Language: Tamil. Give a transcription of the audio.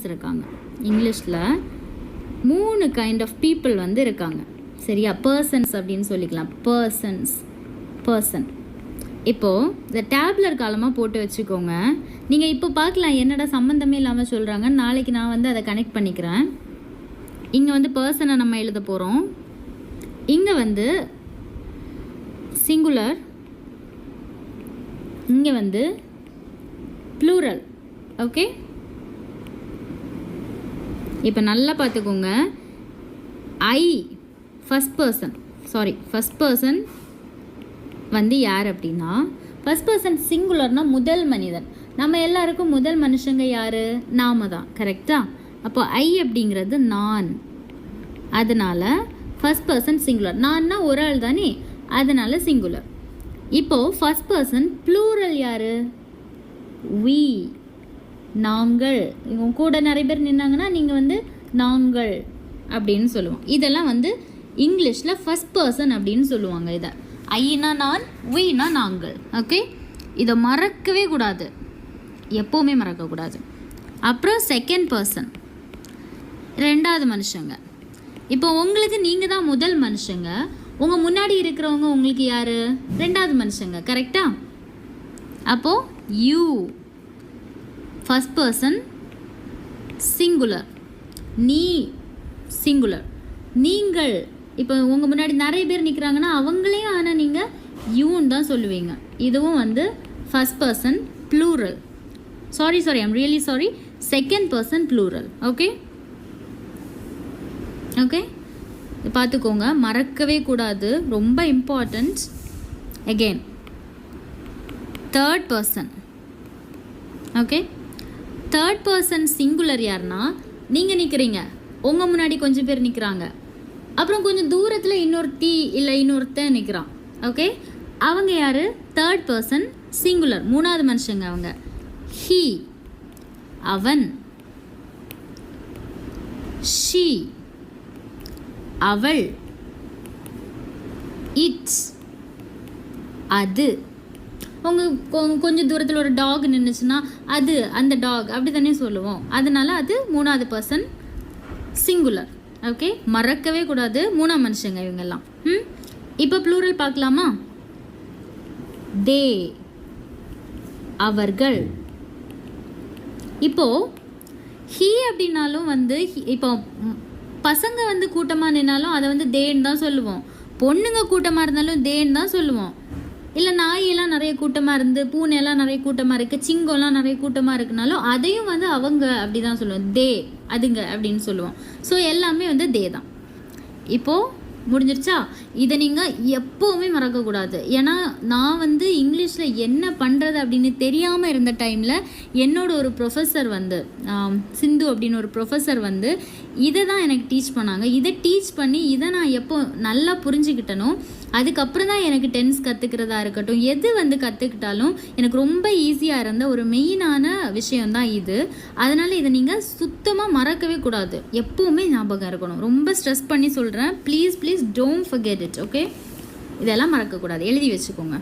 இருக்காங்க. இங்கிலீஷில் 3 கைண்ட் ஆஃப் பீப்புள் வந்து இருக்காங்க. சரியா? பர்சன்ஸ் அப்படின்னு சொல்லிக்கலாம். பர்சன். இப்போது இந்த டேப்லர் காலமாக போட்டு வச்சுக்கோங்க. நீங்கள் இப்போ பார்க்கலாம் என்னடா சம்மந்தமே இல்லாமல் சொல்கிறாங்க. நாளைக்கு நான் வந்து அதை கனெக்ட் பண்ணிக்கிறேன். இங்கே வந்து பர்சனை நம்ம எழுத போகிறோம். இங்கே வந்து சிங்குலர், இங்கே வந்து ப்ளூரல். ஓகே, இப்போ நல்லா பார்த்துக்கோங்க. ஃபஸ்ட் பர்சன் வந்து யார் அப்படின்னா, ஃபஸ்ட் பர்சன் சிங்குலர்னா முதல் மனிதன். நம்ம எல்லாருக்கும் முதல் மனுஷங்க யார்? நாம தான். கரெக்டா? அப்போ அப்படிங்கிறது நான். அதனால் ஃபஸ்ட் பர்சன் சிங்குலர். நான்னா ஒரு ஆள் தானே, அதனால் சிங்குலர். இப்போது ஃபஸ்ட் பர்சன் ப்ளூரல் யார்? வி, நாங்கள். இவங்க கூட நிறைய பேர் நின்னாங்கன்னா நீங்கள் வந்து நாங்கள் அப்படின்னு சொல்லுவோம். இதெல்லாம் வந்து இங்கிலீஷில் ஃபஸ்ட் பர்சன் அப்படின்னு சொல்லுவாங்க. இதை ஐனா நான், வீனா நாங்கள். ஓகே, இதை மறக்கவே கூடாது, எப்போவுமே மறக்கக்கூடாது. அப்புறம் செகண்ட் பர்சன், ரெண்டாவது மனுஷங்க. இப்போ உங்களுக்கு நீங்கள் தான் முதல் மனுஷங்க, உங்கள் முன்னாடி இருக்கிறவங்க உங்களுக்கு யார்? ரெண்டாவது மனுஷங்க. கரெக்டா? அப்போது யூ ஃபஸ்ட் பர்சன் சிங்குலர், நீ சிங்குலர், நீங்கள். இப்போ உங்கள் முன்னாடி நிறைய பேர் நிற்கிறாங்கன்னா அவங்களையும் ஆனால் நீங்கள் யூன்னு தான் சொல்லுவீங்க. இதுவும் வந்து first person plural. Sorry I'm really sorry, second person plural. Okay, பார்த்துக்கோங்க, மறக்கவே கூடாது, ரொம்ப important. Again third person. Okay, third person singular யாருன்னா, நீங்கள் நிற்கிறீங்க, உங்கள் முன்னாடி கொஞ்சம் பேர் நிற்கிறாங்க, அப்புறம் கொஞ்சம் தூரத்தில் இன்னொருத்தி இல்லை இன்னொருத்தன் நிற்கிறான். ஓகே, அவங்க யார்? தேர்ட் பர்சன் சிங்குலர், மூணாவது மனுஷங்க அவங்க. ஹீ, அவன். ஷீ, அவள். இட்ஸ், அது. கொஞ்சம் தூரத்தில் ஒரு டாக் நின்றுச்சுன்னா அது, அந்த டாக், அப்படி தானே சொல்லுவோம். அதனால அது மூணாவது பர்சன் சிங்குலர். ஓகே, மறக்கவே கூடாது, மூணாம் மனுஷங்க இவங்கெல்லாம். இப்போ ப்ளூரல் பார்க்கலாமா? தே, அவர்கள். இப்போது ஹீ அப்படின்னாலும் வந்து, இப்போ பசங்க வந்து கூட்டமாக நின்னாலும் அதை வந்து தேன்னு தான் சொல்லுவோம். பொண்ணுங்க கூட்டமாக இருந்தாலும் தேன்னு தான் சொல்லுவோம். இல்லை நாயெல்லாம் நிறைய கூட்டமாக இருந்து, பூனையெல்லாம் நிறைய கூட்டமாக இருக்குது, சிங்கம்லாம் நிறைய கூட்டமாக இருக்குனாலும் அதையும் வந்து அவங்க அப்படி தான் சொல்லுவோம், தே, அதுங்க அப்படின்னு சொல்லுவோம். ஸோ எல்லாமே வந்து தே தான். இப்போது முடிஞ்சிருச்சா? இதை நீங்கள் எப்போவுமே மறக்கக்கூடாது. ஏன்னா நான் வந்து இங்கிலீஷில் என்ன பண்ணுறது அப்படின்னு தெரியாமல் இருந்த டைமில் என்னோட ஒரு ப்ரொஃபஸர் வந்து, சிந்து அப்படின்னு ஒரு ப்ரொஃபஸர் வந்து இதை தான் எனக்கு டீச் பண்ணாங்க. இதை டீச் பண்ணி இதை நான் எப்போ நல்லா புரிஞ்சுக்கிட்டனோ அதுக்கப்புறம் தான் எனக்கு டென்ஸ் கற்றுக்கிறதா இருக்கட்டும், எது வந்து கற்றுக்கிட்டாலும் எனக்கு ரொம்ப ஈஸியாக இருந்த ஒரு மெயினான விஷயந்தான் இது. அதனால் இதை நீங்கள் சுத்தமாக மறக்கவே கூடாது, எப்போவுமே ஞாபகம் இருக்கணும். ரொம்ப ஸ்ட்ரெஸ் பண்ணி சொல்கிறேன், please don't forget it. Okay, இதெல்லாம் மறக்கக்கூடாது, எழுதி வச்சுக்கோங்க.